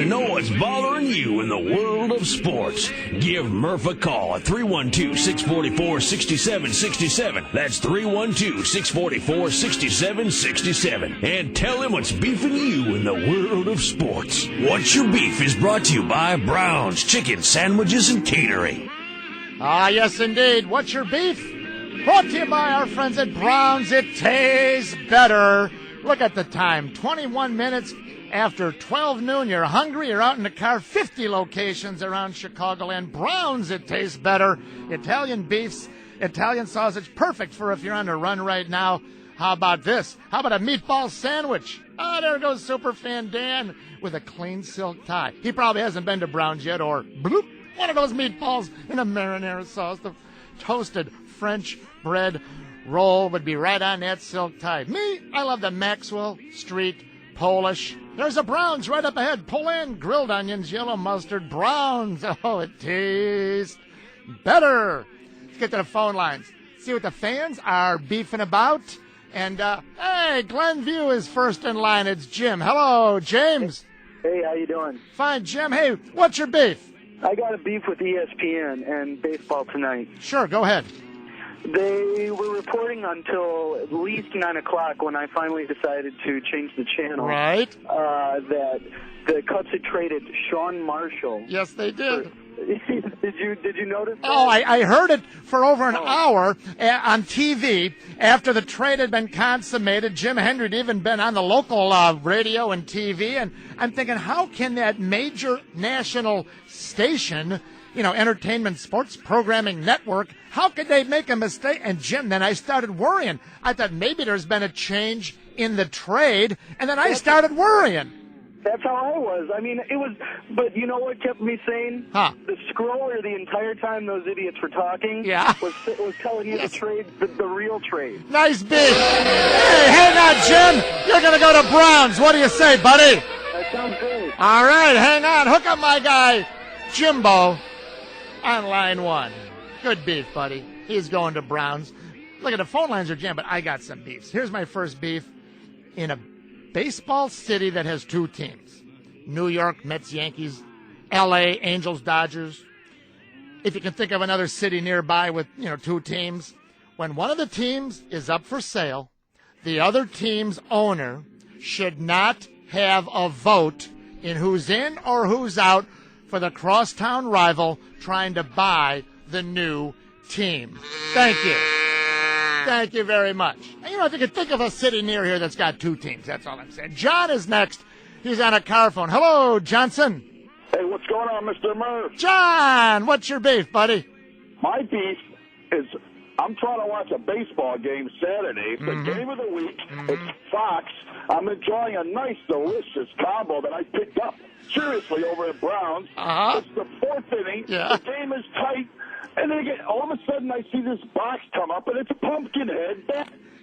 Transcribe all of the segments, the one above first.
know what's bothering you in the world of sports. Give Murph a call at 312-644-6767. That's 312-644-6767. And tell him what's beefing you in the world of sports. What's Your Beef is brought to you by Brown's Chicken Sandwiches and Catering. Ah, yes, indeed. What's Your Beef? Brought to you by our friends at Brown's. It tastes better. Look at the time, 21 minutes after 12 noon. You're hungry, you're out in the car. 50 locations around Chicagoland. Brown's, it tastes better. Italian beefs, Italian sausage, perfect for if you're on the run right now. How about this? How about a meatball sandwich? Oh, there goes Superfan Dan with a clean silk tie. He probably hasn't been to Brown's yet, or bloop, one of those meatballs in a marinara sauce. The toasted French bread roll would be right on that silk tie. Me, I love the Maxwell Street Polish. There's a Brown's right up ahead. Pull in, grilled onions, yellow mustard, Brown's. Oh, it tastes better. Let's get to the phone lines. See what the fans are beefing about. And, hey, Glenview is first in line. It's Jim. Hello, James. Hey, how you doing? Fine, Jim. Hey, what's your beef? I got a beef with ESPN and Baseball Tonight. Sure, go ahead. They were reporting until at least 9 o'clock when I finally decided to change the channel. Right. That the Cubs had traded Sean Marshall. Yes, they did. Did you notice that? Oh, I heard it for over an hour on TV after the trade had been consummated. Jim Hendry had even been on the local radio and TV, and I'm thinking, how can that major national station, entertainment, sports programming network, how could they make a mistake? And Jim, then I started worrying. I thought maybe there's been a change in the trade, and then I started worrying. That's how I was. I mean, it was, but you know what kept me sane? Huh. The scroller the entire time those idiots were talking was telling you to trade the real trade. Nice beat. Hey, hang on, Jim. You're going to go to Browns. What do you say, buddy? That sounds great. All right, hang on. Hook up my guy, Jimbo, on line one. Good beef, buddy. He's going to Browns. Look at the phone lines are jammed, but I got some beefs. Here's my first beef. In a baseball city that has two teams, New York, Mets, Yankees, L.A., Angels, Dodgers. If you can think of another city nearby with, two teams, when one of the teams is up for sale, the other team's owner should not have a vote in who's in or who's out for the crosstown rival trying to buy the new team. Thank you. Thank you very much. And, if you could think of a city near here that's got two teams, that's all I'm saying. John is next. He's on a car phone. Hello, Johnson. Hey, what's going on, Mr. Murph? John, what's your beef, buddy? My beef is I'm trying to watch a baseball game Saturday. It's the game of the week. It's Fox. I'm enjoying a nice, delicious combo that I picked up, seriously, over at Brown's. It's the fourth inning. Yeah. The game is tight. And then all of a sudden I see this box come up, and it's Pumpkinhead.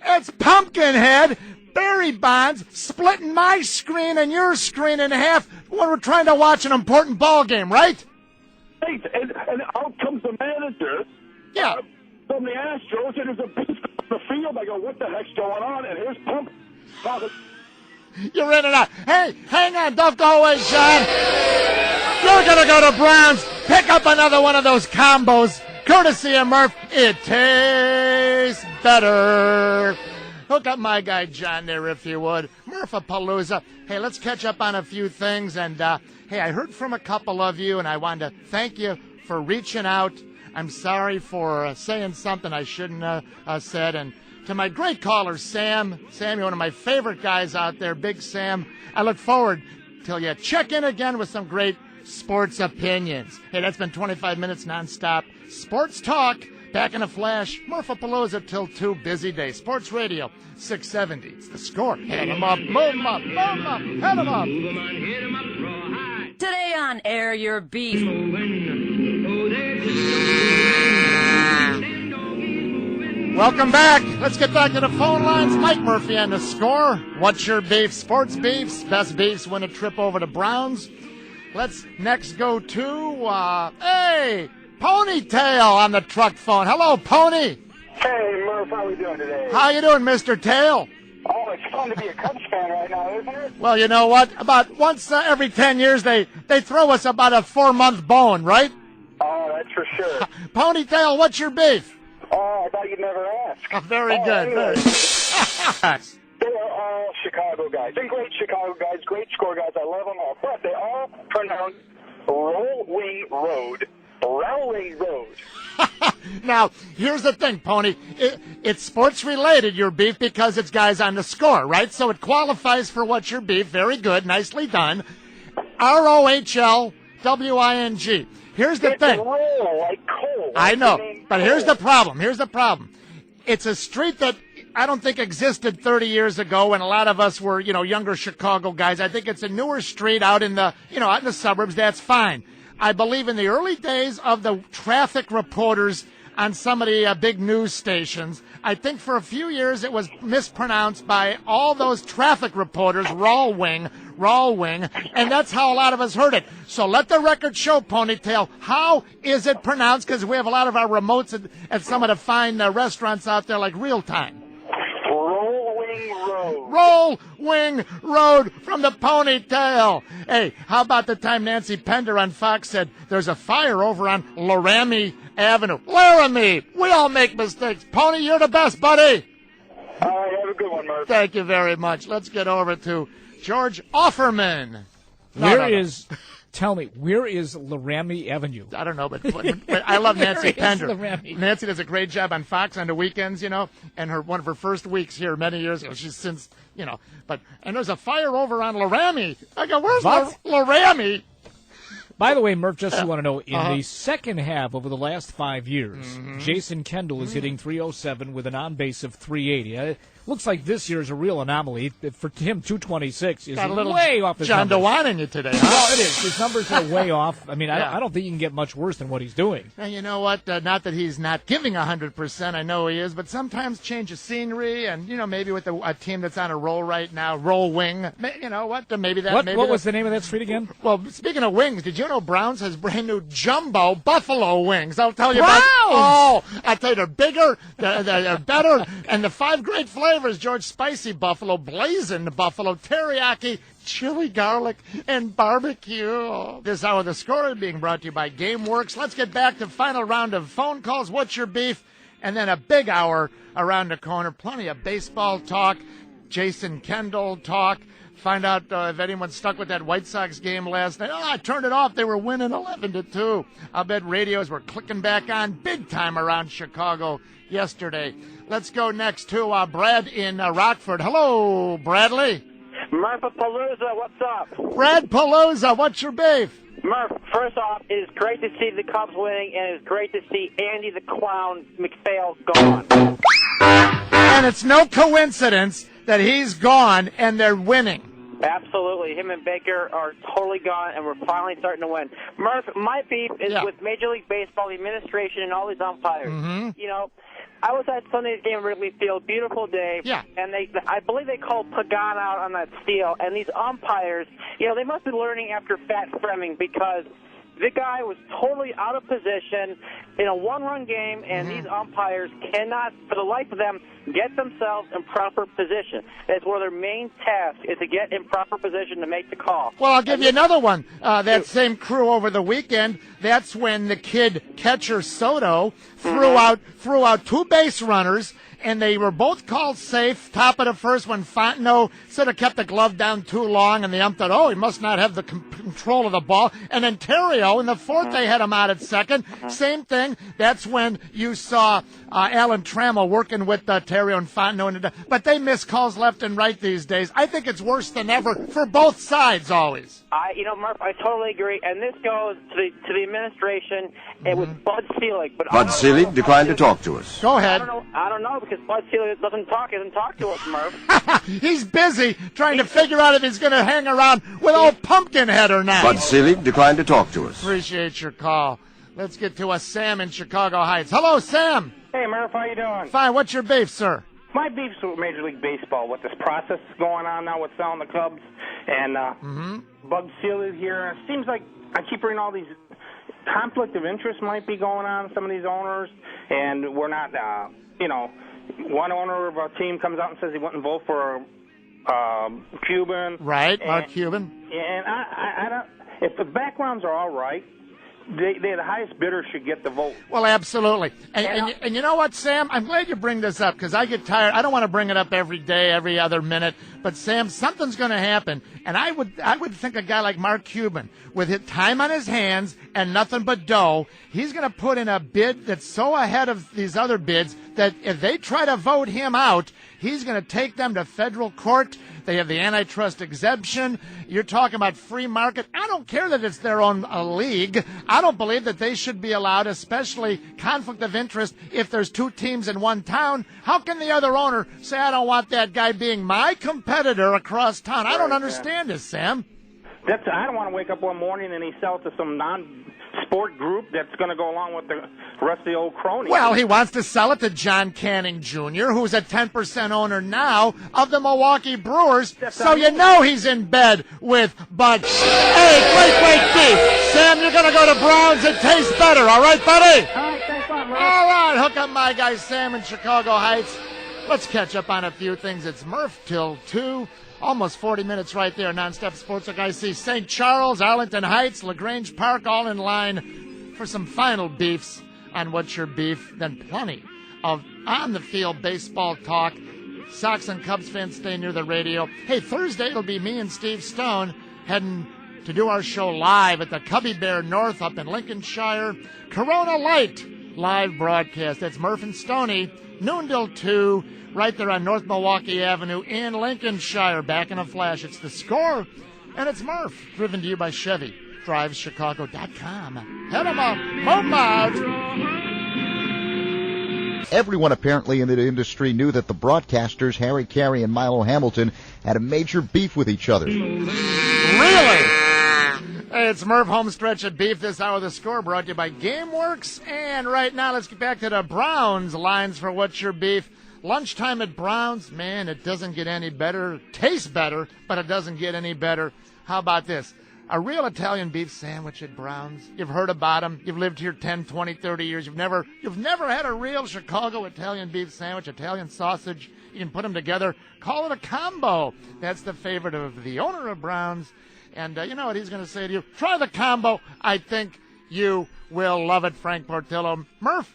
It's Pumpkinhead. Barry Bonds splitting my screen and your screen in half when we're trying to watch an important ball game, right? Right. And out comes the manager. Yeah. From the Astros, and there's a beast on the field. I go, what the heck's going on? And here's Pumpkinhead. You're in and out. Hey, hang on. Don't go away, John. You're going to go to Browns. Pick up another one of those combos. Courtesy of Murph. It tastes better. Hook up my guy, John, there, if you would. Murphapalooza. Hey, let's catch up on a few things. And, hey, I heard from a couple of you, and I wanted to thank you for reaching out. I'm sorry for saying something I shouldn't have said. And to my great caller, Sam. Sam, you're one of my favorite guys out there. Big Sam. I look forward till you check in again with some great sports opinions. Hey, that's been 25 minutes nonstop sports talk. Back in a flash. Murphapalooza till 2. Busy day. Sports Radio 670. It's The Score. Head 'em up, move 'em up, move 'em up, head 'em up. Today on Air Your Beef. Welcome back. Let's get back to the phone lines. Mike Murphy on The Score. What's your beef? Sports beefs. Best beefs win a trip over to Browns. Let's next go to, hey, Ponytail on the truck phone. Hello, Pony. Hey, Murph, how we doing today? How you doing, Mr. Tail? Oh, much fun to be a Cubs fan right now, isn't it? Well, you know what? About once every 10 years, they throw us about a 4-month bone, right? Oh, that's for sure. Ponytail, what's your beef? Oh, I thought you'd never ask. Very good. Anyway, Very. they are all Chicago guys. And great Chicago guys, great score guys. I love them all. But they all pronounce Rolling Road. Now, here's the thing, Pony. It's sports-related, your beef, because it's guys on the score, right? So it qualifies for what's your beef. Very good. Nicely done. ROHLWING. Here's the thing. Roll like coal. I know, but Cole. here's the problem. It's a street that I don't think existed 30 years ago when a lot of us were, younger Chicago guys. I think it's a newer street out in the suburbs. That's fine. I believe in the early days of the traffic reporters on some of the big news stations, I think for a few years it was mispronounced by all those traffic reporters, Rawlwing, and that's how a lot of us heard it. So let the record show, Ponytail, how is it pronounced? Because we have a lot of our remotes at some of the fine restaurants out there like Real Time. Roll Wing Road from the Ponytail. Hey, how about the time Nancy Pender on Fox said there's a fire over on Laramie Avenue? Laramie! We all make mistakes. Pony, you're the best, buddy. All right, have a good one, Murph. Thank you very much. Let's get over to George Offerman. Tell me, where is Laramie Avenue? I don't know, but I love Nancy Pender. Laramie? Nancy does a great job on Fox on the weekends, and one of her first weeks here many years ago, she's since, and there's a fire over on Laramie. I go, where's Laramie? By the way, Murph, just so you want to know, in the second half over the last 5 years, Jason Kendall is hitting .307 with an on-base of .380. Looks like this year is a real anomaly. For him, 226 is way off his John numbers. DeWine in you today, huh? Well, it is. His numbers are way off. I mean, I don't think you can get much worse than what he's doing. And you know what? Not that he's not giving 100%. I know he is, but sometimes change of scenery and, maybe with a team that's on a roll right now, roll wing. You know what? Maybe that. What was the name of that street again? Well, speaking of wings, did you know Browns has brand new jumbo buffalo wings? I'll tell you Browns! I'll tell you, they're bigger, they're better, and the 5 great flavors, George: spicy buffalo, blazing buffalo, teriyaki, chili garlic, and barbecue. This hour of the score is being brought to you by GameWorks. Let's get back to final round of phone calls. What's your beef? And then a big hour around the corner. Plenty of baseball talk, Jason Kendall talk. Find out if anyone's stuck with that White Sox game last night. I turned it off. They were winning 11-2. I'll bet radios were clicking back on big time around Chicago yesterday. Let's go next to Brad in Rockford. Hello, Bradley. Murph Palooza, what's up? Brad Palooza, what's your beef? Murph, first off, it is great to see the Cubs winning, and it is great to see Andy the Clown McPhail gone. And it's no coincidence that he's gone and they're winning. Absolutely. Him and Baker are totally gone, and we're finally starting to win. Murph, my beef is with Major League Baseball, the administration, and all these umpires. I was at Sunday's game at Wrigley Field, beautiful day, and I believe they called Pagan out on that steal, and these umpires, they must be learning after Pat Fremming, because the guy was totally out of position in a one-run game, and these umpires cannot, for the life of them, get themselves in proper position. That's one of their main tasks, is to get in proper position to make the call. Well, I'll give you another one. That same crew over the weekend, that's when the kid catcher Soto threw out 2 base runners, and they were both called safe. Top of the first when Fontenot sort of kept the glove down too long, and the ump thought, he must not have the control of the ball. And then Terrio, in the fourth, they had him out at second. Same thing. That's when you saw Alan Trammell working with Terrio and Fontenot. But they miss calls left and right these days. I think it's worse than ever for both sides always. Murph, I totally agree. And this goes to the administration. It was Bud Selig. But Bud Selig declined to talk to us. Go ahead. I don't know, because Bud Selig doesn't talk to us, Murph. He's busy trying to figure out if he's going to hang around with old Pumpkinhead or not. Bud Selig declined to talk to us. Appreciate your call. Let's get to Sam in Chicago Heights. Hello, Sam. Hey, Murph, how you doing? Fine. What's your beef, sir? My beef's with Major League Baseball, with this process going on now with selling the Cubs, and Bud Selig here. It seems like I keep reading all these conflict of interest might be going on, some of these owners, and we're not, one owner of our team comes out and says he wouldn't vote for Cuban. Right, Mark Cuban. And I don't. If the backgrounds are all right, the highest bidder should get the vote. Well, absolutely. And you know what, Sam? I'm glad you bring this up because I get tired. I don't want to bring it up every day, every other minute. But, Sam, something's going to happen. And I would think a guy like Mark Cuban, with his time on his hands and nothing but dough, he's going to put in a bid that's so ahead of these other bids that if they try to vote him out, he's going to take them to federal court. They have the antitrust exemption. You're talking about free market. I don't care that it's their own league. I don't believe that they should be allowed, especially conflict of interest, if there's two teams in one town. How can the other owner say, I don't want that guy being my competitor across town? I don't understand this, Sam. I don't want to wake up one morning and he sells to some non-sport group that's going to go along with the rest of the old cronies. Well, he wants to sell it to John Canning Jr., who's a 10% owner now of the Milwaukee Brewers, so you know he's in bed with Bud. Hey, great beef. Sam, you're going to go to Browns. It tastes better, all right, buddy? All right, thanks a lot, Murph. All right, hook up my guy Sam in Chicago Heights. Let's catch up on a few things. It's Murph till 2. Almost 40 minutes right there. Nonstop Sports Talk. I see St. Charles, Arlington Heights, LaGrange Park all in line for some final beefs on What's Your Beef. Then plenty of on-the-field baseball talk. Sox and Cubs fans stay near the radio. Hey, Thursday it'll be me and Steve Stone heading to do our show live at the Cubby Bear North up in Lincolnshire. Corona Light live broadcast. That's Murph and Stoney, noon till 2. Right there on North Milwaukee Avenue in Lincolnshire. Back in a flash. It's The Score, and it's Murph, driven to you by Chevy. DriveChicago.com. Head 'em up. Move 'em out. Everyone apparently in the industry knew that the broadcasters, Harry Carey and Milo Hamilton, had a major beef with each other. Really? Hey, it's Murph Homestretch at Beef this hour. The Score brought to you by GameWorks. And right now, let's get back to the Browns lines for What's Your Beef. Lunchtime at Browns, man, it doesn't get any better. Tastes better, but it doesn't get any better. How about this? A real Italian beef sandwich at Browns. You've heard about them. You've lived here 10, 20, 30 years. You've never had a real Chicago Italian beef sandwich, Italian sausage. You can put them together. Call it a combo. That's the favorite of the owner of Browns. And you know what he's going to say to you? Try the combo. I think you will love it, Frank Portillo. Murph?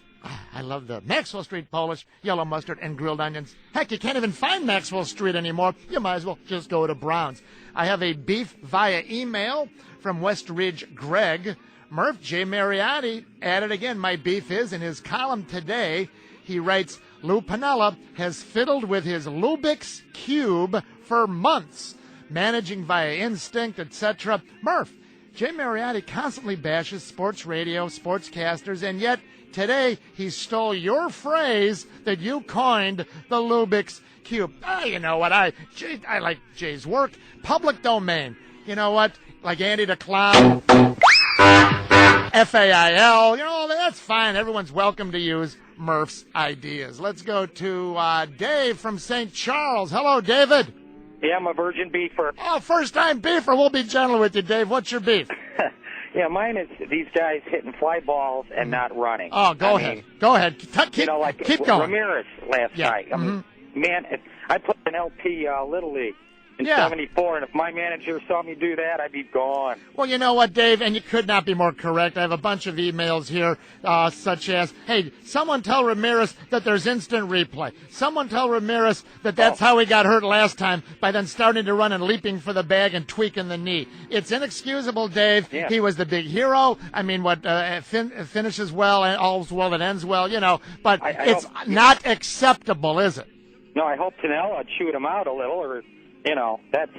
I love the Maxwell Street Polish, yellow mustard, and grilled onions. Heck, you can't even find Maxwell Street anymore. You might as well just go to Brown's. I have a beef via email from West Ridge Greg. Murph J. Mariotti added again, my beef is, in his column today, he writes, Lou Piniella has fiddled with his Lubix Cube for months, managing via instinct, etc. Murph, J. Mariotti constantly bashes sports radio, sportscasters, and yet today, he stole your phrase that you coined, the Lubix Cube. You know what? I like Jay's work. Public domain. You know what? Like Andy the Clown, FAIL. You know, that's fine. Everyone's welcome to use Murph's ideas. Let's go to Dave from St. Charles. Hello, David. Yeah, I'm a virgin beefer. Oh, first-time beefer. We'll be gentle with you, Dave. What's your beef? Yeah, mine is these guys hitting fly balls and not running. Oh, go ahead. Go ahead. Keep going. Ramirez last night. I mean, man, I played an LP Little League in 74, and if my manager saw me do that, I'd be gone. Well, you know what, Dave, and you could not be more correct. I have a bunch of emails here, such as, hey, someone tell Ramirez that there's instant replay. Someone tell Ramirez that that's how he got hurt last time, by then starting to run and leaping for the bag and tweaking the knee. It's inexcusable, Dave. Yeah. He was the big hero. I mean, what finishes well and all's well that ends well, you know, but it's not acceptable, is it? No, I hope Piniella chewed him out a little, or... You know, that's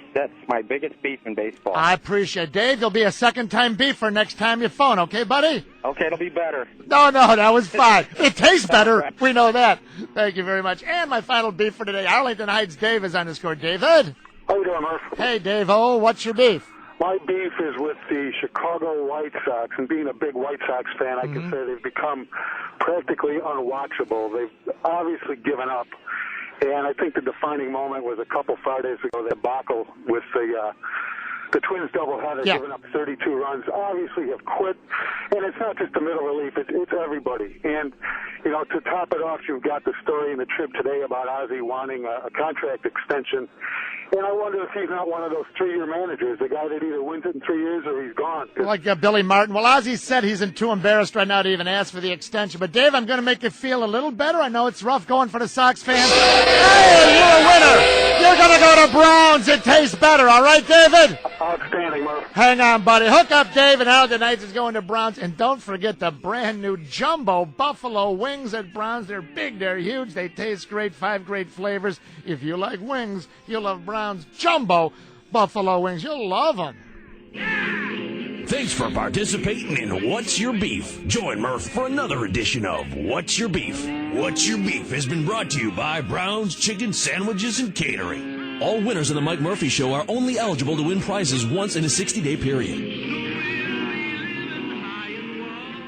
my biggest beef in baseball. I appreciate it. Dave, you'll be a second-time beefer next time you phone, okay, buddy? Okay, it'll be better. No, that was fine. It tastes better. We know that. Thank you very much. And my final beef for today, Arlington Heights Dave is on the score. David? How you doing, Murph? Hey, Dave. Oh, what's your beef? My beef is with the Chicago White Sox, and being a big White Sox fan, I can say they've become practically unwatchable. They've obviously given up. And I think the defining moment was a couple Fridays ago, the debacle with the the Twins doubleheader, giving up 32 runs, obviously have quit. And it's not just the middle relief, it's everybody. And, you know, to top it off, you've got the story in the Trib today about Ozzie wanting a contract extension. And I wonder if he's not one of those 3-year managers, the guy that either wins it in 3 years or he's gone. Like Billy Martin. Well, Ozzie said he's too embarrassed right now to even ask for the extension. But, Dave, I'm going to make you feel a little better. I know it's rough going for the Sox fans. Hey, you're a winner. You're going to go to Browns. It tastes better. All right, David? Outstanding, Murph. Hang on, buddy. Hook up, Dave, and Alden Knights is going to Browns. And don't forget the brand-new Jumbo Buffalo Wings at Browns. They're big. They're huge. They taste great. 5 great flavors. If you like wings, you'll love Browns Jumbo Buffalo Wings. You'll love them. Thanks for participating in What's Your Beef. Join Murph for another edition of What's Your Beef. What's Your Beef has been brought to you by Brown's Chicken Sandwiches and Catering. All winners of the Mike Murphy Show are only eligible to win prizes once in a 60-day period.